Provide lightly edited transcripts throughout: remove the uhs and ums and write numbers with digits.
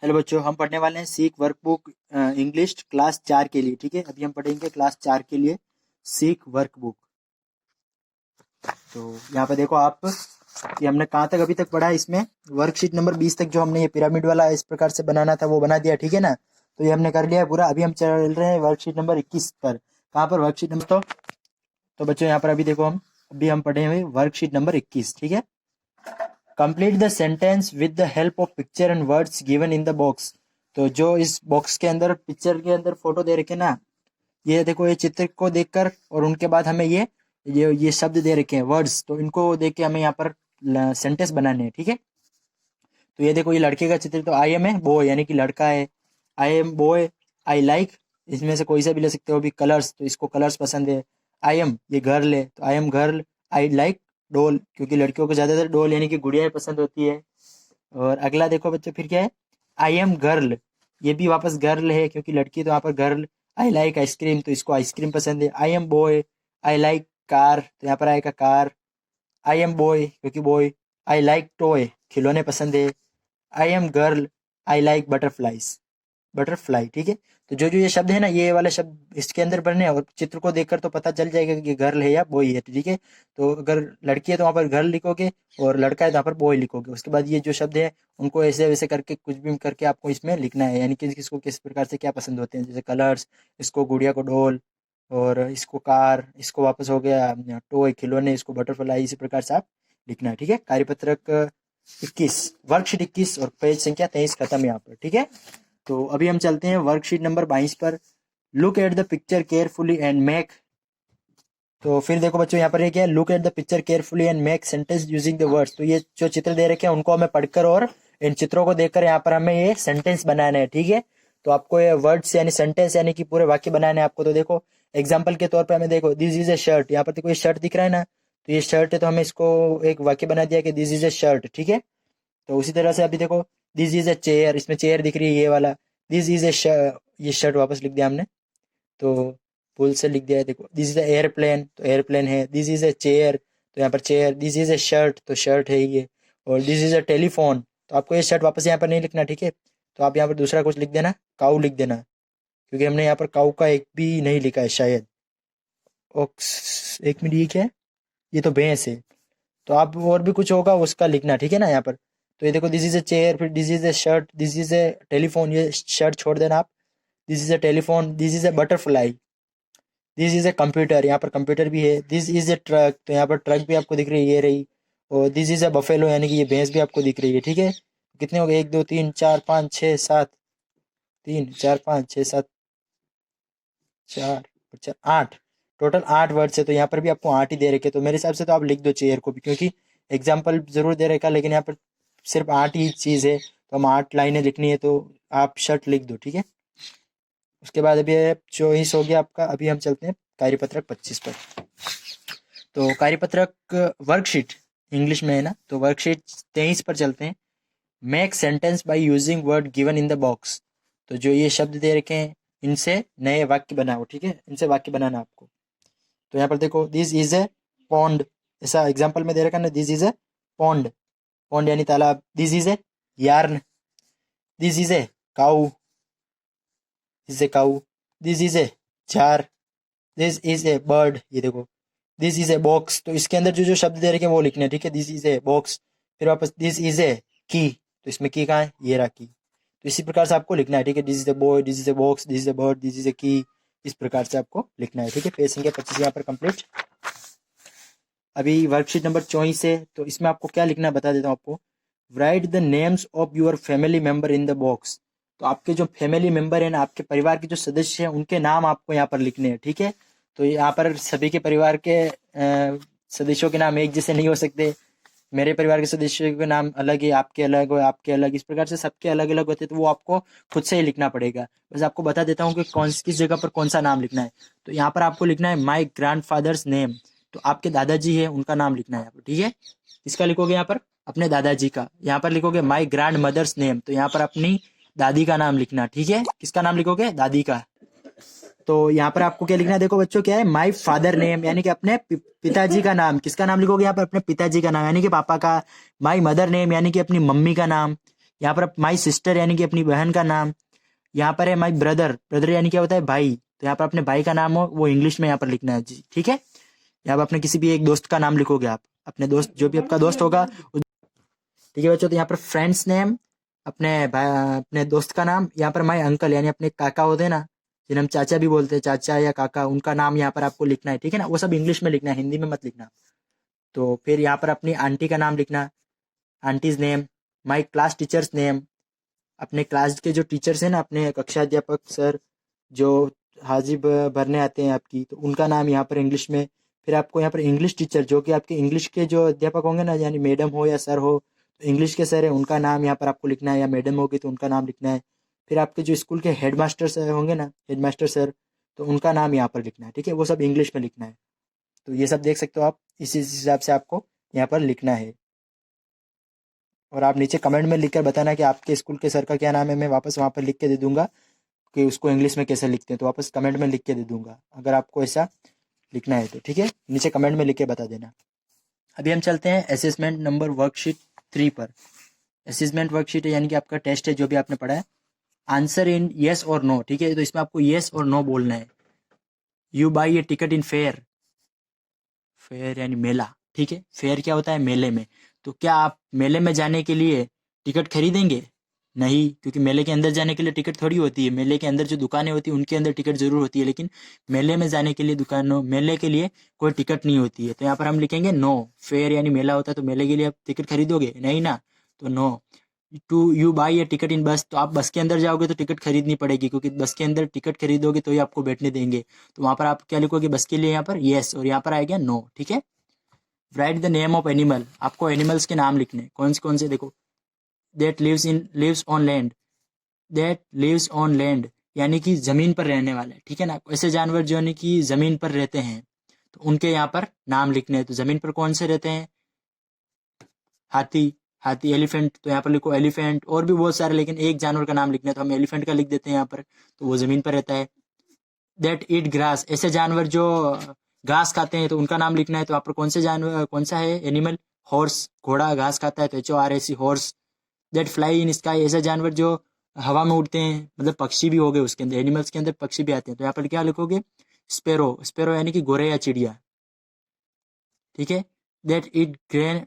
Hello बच्चों, हम पढ़ने वाले हैं सीख वर्कबुक इंग्लिश क्लास 4 के लिए। ठीक है, अभी हम पढ़ेंगे क्लास 4 के लिए सीख वर्कबुक। तो यहाँ पे देखो आप कि हमने कहाँ तक अभी तक पढ़ा है। इसमें वर्कशीट नंबर 20 तक जो हमने ये पिरामिड वाला इस प्रकार से बनाना था वो बना दिया। ठीक है ना, तो ये हमने कर लिया है पूरा। अभी हम चल रहे हैं वर्कशीट नंबर 21 पर। कहाँ पर वर्कशीट नंबर तो बच्चों यहाँ पर अभी हम पढ़े हुए वर्कशीट नंबर 21। ठीक है, complete the sentence with the help of picture and words given in the box. तो जो इस बॉक्स के अंदर पिक्चर के अंदर फोटो दे रखे ना, ये देखो, ये चित्र को देखकर और उनके बाद हमें ये शब्द दे रखे हैं वर्ड्स, तो इनको देख के हमें यहाँ पर सेंटेंस बनाने हैं। ठीक है, तो ये देखो, ये लड़के का चित्र, तो आई एम है बॉय यानी कि लड़का है। I am boy, I like, इसमें से कोई सा भी ले सकते हो। भी कलर्स, तो इसको कलर्स पसंद है। आई एम, ये गर्ल है, तो I am girl. I like doll, क्योंकि लड़कियों को ज्यादातर डॉल यानी कि गुड़ियाएं पसंद होती है। और अगला देखो बच्चों, फिर क्या है, आई एम गर्ल, ये भी वापस गर्ल है क्योंकि लड़की, तो यहाँ पर गर्ल। आई लाइक आइसक्रीम, तो इसको आइसक्रीम पसंद है। I am boy, I like car, तो यहाँ पर आएगा कार। आई एम बॉय क्योंकि बॉय। आई लाइक टॉय, खिलौने पसंद है। I am girl, I like butterflies, butterfly. ठीक है, तो जो जो ये शब्द है ना, ये वाले शब्द इसके अंदर बनने हैं और चित्र को देखकर तो पता चल जाएगा कि गर्ल है या बॉय है। ठीक है, तो अगर लड़की है तो वहाँ पर गर्ल लिखोगे और लड़का है तो वहाँ पर बॉय लिखोगे। उसके बाद ये जो शब्द है उनको ऐसे वैसे करके कुछ भी करके आपको इसमें लिखना है, यानी कि किसको किस प्रकार से क्या पसंद होते हैं। जैसे कलर्स, इसको गुड़िया को डॉल, और इसको कार, इसको वापस हो गया टॉय खिलौने, इसको बटरफ्लाई, इसी प्रकार से आप लिखना है। ठीक है, कार्यपत्रक 21, वर्कशीट 21 और पेज संख्या 23 खत्म यहाँ पर। ठीक है, तो अभी हम चलते हैं वर्कशीट नंबर 22 पर। Look at the picture carefully and make. तो फिर देखो बच्चों, यहाँ पर ये क्या है, look at the picture carefully and make sentence using the words. तो ये जो चित्र दे रखे हैं उनको हमें पढ़कर और इन चित्रों को देखकर यहाँ पर हमें ये सेंटेंस बनाना है। ठीक है, तो आपको ये वर्ड्स यानी सेंटेंस यानी कि पूरे वाक्य बनाने हैं आपको। तो देखो एग्जाम्पल के तौर पर हमें देखो, दिस इज ए शर्ट, यहाँ पर देखो ये शर्ट दिख रहा है ना, तो ये शर्ट है, तो हमें इसको एक वाक्य बना दिया कि दिस इज ए शर्ट। ठीक है, तो उसी तरह से अभी देखो, दिस इज ए चेयर, इसमें चेयर दिख रही है ये वाला। दिस इज ए ये शर्ट वापस लिख दिया हमने, तो पुल से लिख दिया है। देखो दिस इज ए एयरप्लेन, तो एयरप्लेन है। दिस इज ए चेयर, तो यहाँ पर chair. This is a shirt, तो शर्ट है ये। और दिस इज ए टेलीफोन, तो आपको ये शर्ट वापस यहाँ पर नहीं लिखना। ठीक है, तो आप यहाँ पर दूसरा कुछ लिख देना, काऊ लिख देना, क्योंकि हमने यहाँ पर काऊ का एक भी नहीं लिखा है शायद। एक मिनट, ये क्या है, ये तो भैंस है, तो आप और भी कुछ होगा उसका लिखना। ठीक है ना, यहाँ पर तो ये देखो, दिस इज ए चेयर, फिर this is a shirt, this is a telephone, ये शर्ट छोड़ देना आप। This is a telephone, this is a butterfly, this is a computer, यहाँ पर कंप्यूटर भी है। दिस इज ए ट्रक, तो यहाँ पर ट्रक भी आपको दिख रही है, ये रही। और दिस इज ए बफेलो, यानी कि ये भैंस भी आपको दिख रही है। ठीक है, कितने हो गए, 1 2 3 4 5 6 7, 3 4 5 6 7, 4 4 8, टोटल 8 वर्ड्स है। तो यहाँ पर भी आपको 8 ही दे रखे, तो मेरे हिसाब से तो आप लिख दो चेयर को भी, क्योंकि एग्जाम्पल जरूर दे रखा, लेकिन यहाँ पर सिर्फ 8 ही चीज़ है, तो हम 8 लाइनें लिखनी है, तो आप शर्ट लिख दो। ठीक है, उसके बाद अभी चॉइस हो गया आपका। अभी हम चलते हैं कार्यपत्रक 25 पर। तो कार्यपत्रक वर्कशीट इंग्लिश में है ना, तो वर्कशीट 23 पर चलते हैं। Make sentence by using word given in the box. तो जो ये शब्द दे रखे हैं इनसे नए वाक्य बनाओ। ठीक है, इनसे वाक्य बनाना आपको। तो यहाँ पर देखो, दिस इज ए पॉन्ड, ऐसा एग्जाम्पल में दे रखा ना, this is a pond, pond यानी तालाब। This is a yarn, this is a cow, this is a cow. This is a jar, this is a bird, ये देखो। दिस इज ए बॉक्स, तो इसके अंदर जो जो शब्द दे रखे हैं वो लिखने हैं। ठीक है, दिस इज ए बॉक्स, फिर वापस दिस इज ए की, तो इसमें की कहाँ है, ये रहा की। तो इसी प्रकार से आपको लिखना है। ठीक है, this is a boy, this is a box, this is a bird, this is a की, इस प्रकार से आपको लिखना है। ठीक है, पेज संख्या 25 यहाँ पर कंप्लीट। अभी वर्कशीट नंबर 24 है, तो इसमें आपको क्या लिखना है बता देता हूँ आपको। Right the names of your family member in the box. तो आपके जो फैमिली मेंबर है ना, आपके परिवार के जो सदस्य हैं, उनके नाम आपको यहाँ पर लिखने हैं। ठीक है, तो यहाँ पर सभी के परिवार के सदस्यों के नाम एक जैसे नहीं हो सकते। मेरे परिवार के सदस्यों के नाम अलग है, आपके अलग हो, आपके अलग, इस प्रकार से सबके अलग अलग होते हैं, तो वो आपको खुद से ही लिखना पड़ेगा। बस आपको बता देता हूँ कि किस जगह पर कौन सा नाम लिखना है। तो यहाँ पर आपको लिखना है माई ग्रैंड फादर्स नेम, तो आपके दादाजी है उनका नाम लिखना है यहाँ पर। ठीक है, किसका लिखोगे यहाँ पर, अपने दादाजी का। यहाँ पर लिखोगे माई ग्रैंड मदर्स नेम, तो यहाँ पर अपनी दादी का नाम लिखना। ठीक है, किसका नाम लिखोगे, दादी का। तो यहाँ पर आपको क्या लिखना है, देखो बच्चों, क्या है, माई फादर नेम, यानी कि अपने पिताजी का नाम। किसका नाम लिखोगे यहाँ पर, अपने पिताजी का नाम यानी कि पापा का। माई मदर नेम, यानी कि अपनी मम्मी का नाम। यहाँ पर माई सिस्टर यानी कि अपनी बहन का नाम। यहाँ पर है माई ब्रदर, ब्रदर यानी क्या होता है भाई, तो यहाँ पर अपने भाई का नाम हो वो इंग्लिश में यहाँ पर लिखना है जी, ठीक है। यहाँ पर अपने किसी भी एक दोस्त का नाम लिखोगे आप, अपने दोस्त जो भी आपका दोस्त होगा ठीक है बच्चों। तो यहाँ पर फ्रेंड्स नेम, अपने अपने दोस्त का नाम। यहाँ पर माई अंकल यानी अपने काका होते हैं ना, जिन्हें हम चाचा भी बोलते हैं, चाचा या काका, उनका नाम यहाँ पर आपको लिखना है, ठीक है ना। वो सब इंग्लिश में लिखना है, हिंदी में मत लिखना। तो फिर यहाँ पर अपनी आंटी का नाम लिखना, aunties name. My class teachers name, अपने क्लास के जो टीचर्स हैं ना, अपने कक्षा अध्यापक सर जो हाजिर भरने आते हैं आपकी, तो उनका नाम यहाँ पर इंग्लिश में। फिर आपको यहाँ पर इंग्लिश टीचर जो कि आपके इंग्लिश के जो अध्यापक होंगे ना, यानी मैडम हो या सर हो, तो इंग्लिश के सर है उनका नाम यहाँ पर आपको लिखना है, या मैडम होगी तो उनका नाम लिखना है। फिर आपके जो स्कूल के हेडमास्टर सर होंगे ना, हेडमास्टर सर, तो उनका नाम यहाँ पर लिखना है, ठीक है। वो सब इंग्लिश में लिखना है। तो ये सब देख सकते हो आप, इसी हिसाब से आपको यहाँ पर लिखना है। और आप नीचे कमेंट में लिखकर बताना कि आपके स्कूल के सर का क्या नाम है, मैं वापस वहाँ पर लिख के दे दूंगा कि उसको इंग्लिश में कैसे लिखते हैं, तो वापस कमेंट में लिख के दे दूंगा अगर आपको ऐसा लिखना है तो, ठीक है। नीचे कमेंट में लिख के बता देना। अभी हम चलते हैं असेसमेंट नंबर वर्कशीट 3 पर। असेसमेंट वर्कशीट यानी कि आपका टेस्ट है जो भी आपने पढ़ा है। आंसर इन येस और नो, ठीक है। तो इसमें आपको येस और नो बोलना है। You buy a ticket in fair, fair यानी मेला, ठीक है। फेयर क्या होता है, मेले में। तो क्या आप मेले में जाने के लिए टिकट खरीदेंगे? नहीं, क्योंकि मेले के अंदर जाने के लिए टिकट थोड़ी होती है। मेले के अंदर जो दुकानें होती है उनके अंदर टिकट जरूर होती है, लेकिन मेले में जाने के लिए दुकानों, मेले के लिए कोई टिकट नहीं होती है। तो यहाँ पर हम लिखेंगे नो। फेयर यानी मेला होता है, तो मेले के लिए आप टिकट खरीदोगे नहीं ना, तो no. Do you buy a ticket in bus, तो आप बस के अंदर जाओगे तो टिकट खरीदनी पड़ेगी, क्योंकि बस के अंदर टिकट खरीदोगे तो ही आपको बैठने देंगे। तो वहाँ पर आप क्या लिखोगे, बस के लिए यहाँ पर येस, और यहाँ पर आएगा नो, ठीक है। Write the name of animal, आपको एनिमल्स के नाम लिखने, कौन से देखो। That lives on land, that lives on land यानी कि जमीन पर रहने वाला है, ठीक है ना। ऐसे जानवर जो यानी कि जमीन पर रहते हैं, तो उनके यहाँ पर नाम लिखने हैं। तो जमीन पर कौन से रहते हैं, हाथी, हाथी। एलिफेंट, तो यहाँ पर लिखो एलिफेंट। और भी बहुत सारे, लेकिन एक जानवर का नाम लिखना है तो हम एलिफेंट का लिख देते हैं यहाँ पर, तो वो जमीन पर रहता है। दैट ईट ग्रास, ऐसे जानवर जो घास खाते हैं, तो उनका नाम लिखना है। तो यहाँ पर कौन से जानवर, कौन सा है एनिमल, हॉर्स, घोड़ा घास खाता है, तो HORS, horse. That fly in sky, ऐसे जानवर जो हवा में उड़ते हैं, मतलब पक्षी भी हो गए उसके अंदर, एनिमल्स के अंदर पक्षी भी आते हैं। तो यहाँ पर क्या लिखोगे, स्पेरो, स्पेरो यानी कि गोरे या चिड़िया, ठीक है। That it grain,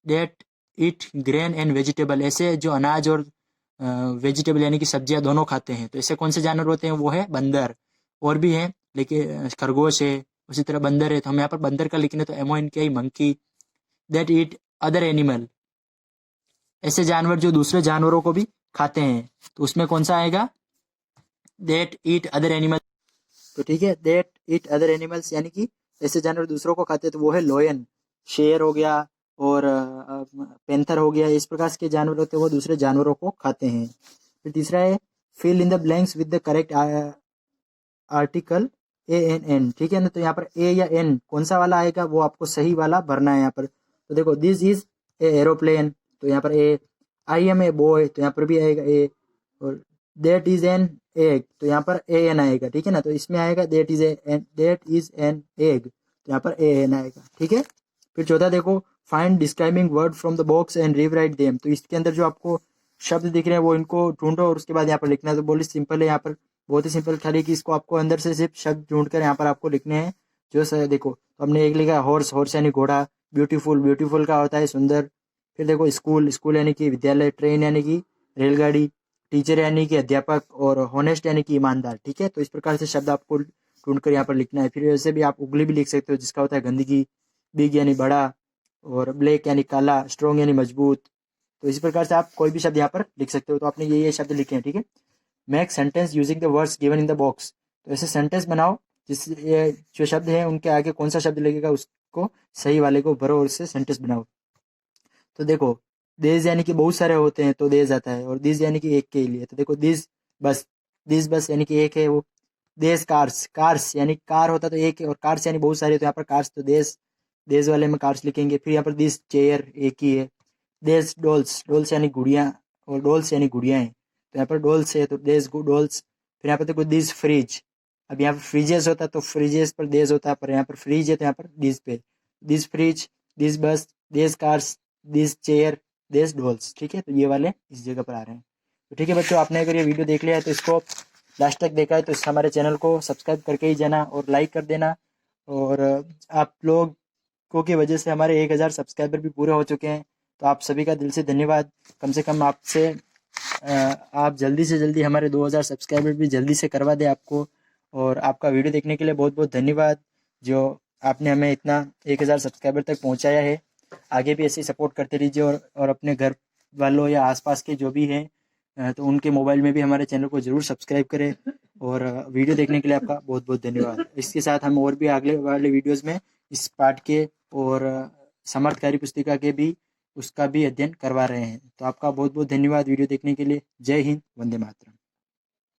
that it grain and vegetable, ऐसे जो अनाज और वेजिटेबल यानी कि सब्जियां दोनों खाते हैं, तो ऐसे कौन से जानवर होते हैं, वो है बंदर। और भी हैं, लेकिन खरगोश है, उसी तरह बंदर है, तो हम यहाँ पर बंदर का लिखने, तो MONKI, monkey. That eat other animal, ऐसे जानवर जो दूसरे जानवरों को भी खाते हैं, तो उसमें कौन सा आएगा, दैट ईट अदर एनिमल। तो ठीक है, दैट ईट अदर एनिमल्स यानी कि ऐसे जानवर दूसरों को खाते हैं, तो वो है लोयन, शेर हो गया, और पेंथर हो गया। इस प्रकार के जानवर होते हैं वो दूसरे जानवरों को खाते हैं। फिर तीसरा है fill in the blanks with the correct article ANN, ठीक है ना। तो यहाँ पर ए या एन कौन सा वाला आएगा, वो आपको सही वाला भरना है यहाँ पर। तो देखो, दिस इज ए एरोप्लेन, तो यहाँ पर ए। आई एम ए बॉय, तो यहाँ पर भी आएगा ए। और दैट इज एन एग, तो यहाँ पर AN आएगा, ठीक है ना। तो इसमें आएगा दैट इज एन एग, तो यहाँ पर AN आएगा, ठीक है। फिर चौथा देखो, find describing word from the box and rewrite them, तो इसके अंदर जो आपको शब्द दिख रहे हैं वो इनको ढूंढो और उसके बाद यहाँ पर लिखना है। तो बहुत सिंपल है यहाँ पर, बहुत ही सिंपल, खाली कि इसको आपको अंदर से सिर्फ शब्द ढूंढ कर यहाँ पर आपको लिखने हैं। जो देखो, तो हमने एक लिखा हॉर्स, हॉर्स यानी घोड़ा। ब्यूटीफुल, ब्यूटीफुल का होता है सुंदर। फिर देखो स्कूल, स्कूल यानी कि विद्यालय। ट्रेन यानी कि रेलगाड़ी। टीचर यानी कि अध्यापक। और होनेस्ट यानी कि ईमानदार, ठीक है। तो इस प्रकार से शब्द आपको ढूंढकर यहाँ पर लिखना है। फिर वैसे भी आप उगली भी लिख सकते हो, जिसका होता है गंदगी। बिग यानी बड़ा, और ब्लैक यानी काला। स्ट्रॉन्ग यानी मजबूत। तो इस प्रकार से आप कोई भी शब्द यहाँ पर लिख सकते हो। तो आपने ये शब्द लिखे हैं, ठीक है। Make sentence using the words given in the box, तो ऐसे सेंटेंस बनाओ जिस ये जो शब्द है उनके आगे कौन सा शब्द लगेगा उसको सही वाले को भरो और उससे सेंटेंस बनाओ। तो देखो, देश यानी कि बहुत सारे होते हैं तो देश आता है, और दिस यानी कि एक के लिए। तो देखो, दिस बस यानी कि एक है वो। देश कार्स, कार्स यानी कार होता तो एक है, और कार्स यानी बहुत सारे, तो यहाँ पर कार्स, तो देश, देश वाले में कार्स लिखेंगे। फिर यहाँ पर दिस चेयर एक ही है। देश डॉल्स, डॉल्स यानी गुड़िया, और डॉल्स यानी गुड़िया है, तो यहाँ पर डॉल्स है तो देश डॉल्स। फिर यहाँ पर देखो दिस फ्रिज, अब यहाँ पर फ्रिजेस होता तो फ्रिजेस पर देश होता है, पर यहाँ पर फ्रिज है तो यहाँ पर दिस पे। दिस फ्रिज, दिस बस, दिस कार्स, दिस चेयर, देश डॉल्स, ठीक है। तो ये वाले इस जगह पर आ रहे हैं। तो ठीक है बच्चों, आपने अगर ये वीडियो देख लिया है तो इसको लास्ट तक देखा है तो इस हमारे चैनल को सब्सक्राइब करके ही जाना और लाइक कर देना। और आप लोगों की वजह से हमारे 1000 सब्सक्राइबर भी पूरे हो चुके हैं, तो आप सभी का दिल से धन्यवाद। कम से कम आपसे आप जल्दी से जल्दी हमारे 2000 सब्सक्राइबर भी जल्दी से करवा दें आपको। और आपका वीडियो देखने के लिए बहुत बहुत धन्यवाद, जो आपने हमें इतना 1000 सब्सक्राइबर तक पहुंचाया है। आगे भी ऐसे सपोर्ट करते रहिए और अपने घर वालों या आसपास के जो भी हैं तो उनके मोबाइल में भी हमारे चैनल को ज़रूर सब्सक्राइब करें। और वीडियो देखने के लिए आपका बहुत बहुत धन्यवाद। इसके साथ हम और भी अगले वाले वीडियोस में इस पाठ के और समर्थकारी पुस्तिका के भी उसका भी अध्ययन करवा रहे हैं। तो आपका बहुत बहुत धन्यवाद वीडियो देखने के लिए। जय हिंद, वंदे मातरम।